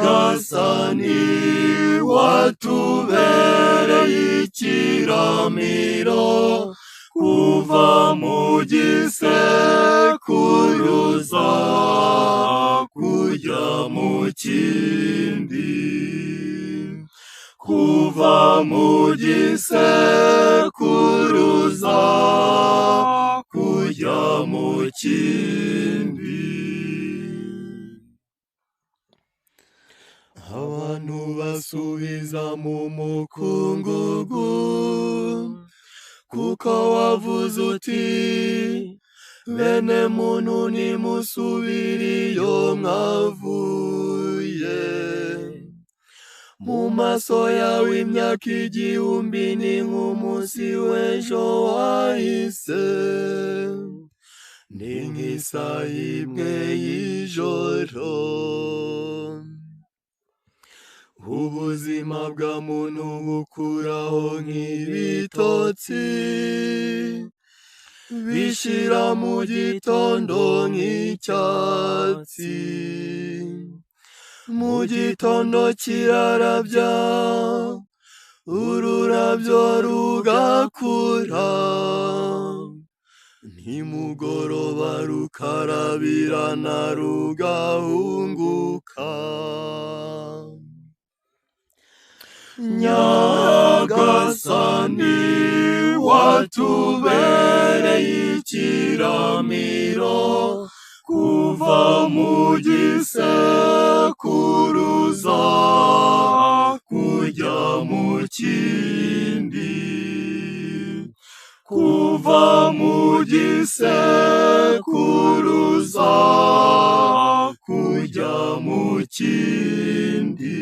Nyagasani watubereye ikiramiro kuva mu gisekuruza kujya mu kindi, kuva mu gisekuruza kujya mu kindi. Abantu basubiza mu mukungugu kuko wavuze uti bene muntu nimusubire iyo mwavuye. Mu maso yawe imyaka 1000 ni nk'umunsi w'ejo wahise, ni nk'isaha imwe y'ijoro. Ubuzima bwa muntu bukuraho nk'ibitotsi bishira mu gitondo nk'icyatsi. Mu gitondo kirarabya ururabyo rugakura, nimugoroba rukarabirana rugahunguka. Nyagasani watubereye ikiramiro kuva mu gisekuruza kujya mu kindi, kuva mu gisekuruza kujya mu kindi.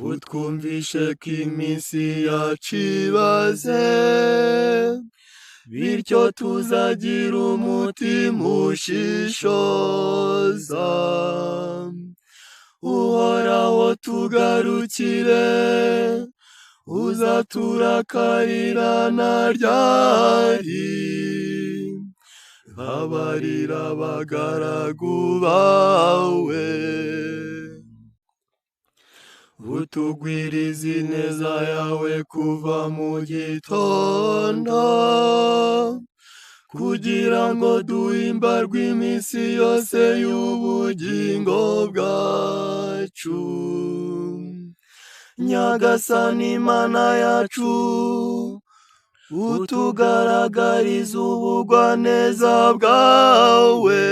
Utwumvishe ko iminsi yacu ibaze, bityo tuzagira umutima ushishoza. Uhoraho tugarukire, uzaturakarira na ryari? Babarira abagaragu bawe, utugwirize ineza yawe kuva mu gitondo, kugira ngo duhimbarwe iminsi yose y'ubugingo bwacu. Nyagasani Mana yacu, utugaragariza ubugwaneza bwawe,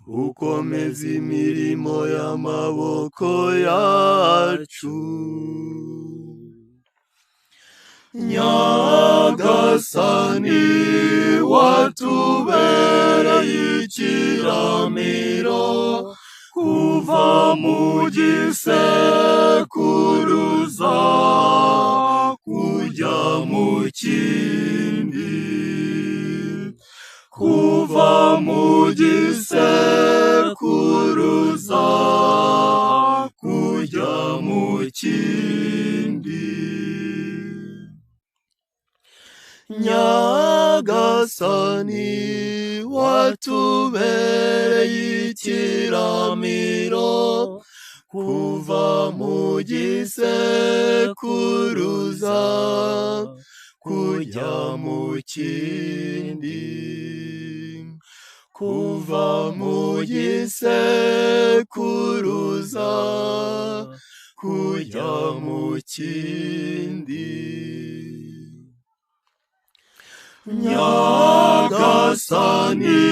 ukomeza imirimo y'amaboko yacu. Nyagasani watubereye ikiramiro kuva mu gisekuruza kujya mu kindi, kuva mu gisekuruza kujya mu kindi. Nyagasani watubereye ikiramiro kuva mu gisekuruza kujya mu kindi, kuva mu gisekuruza kujya mu kindi. Nyagasani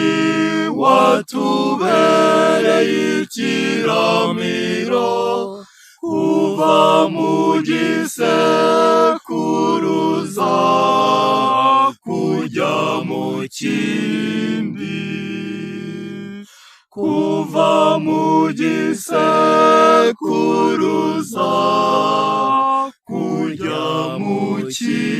watubereye ikiramiro kuva mu gisekuruza kujya mu kindi, kuva mu gisekuruza kujya mu kindi.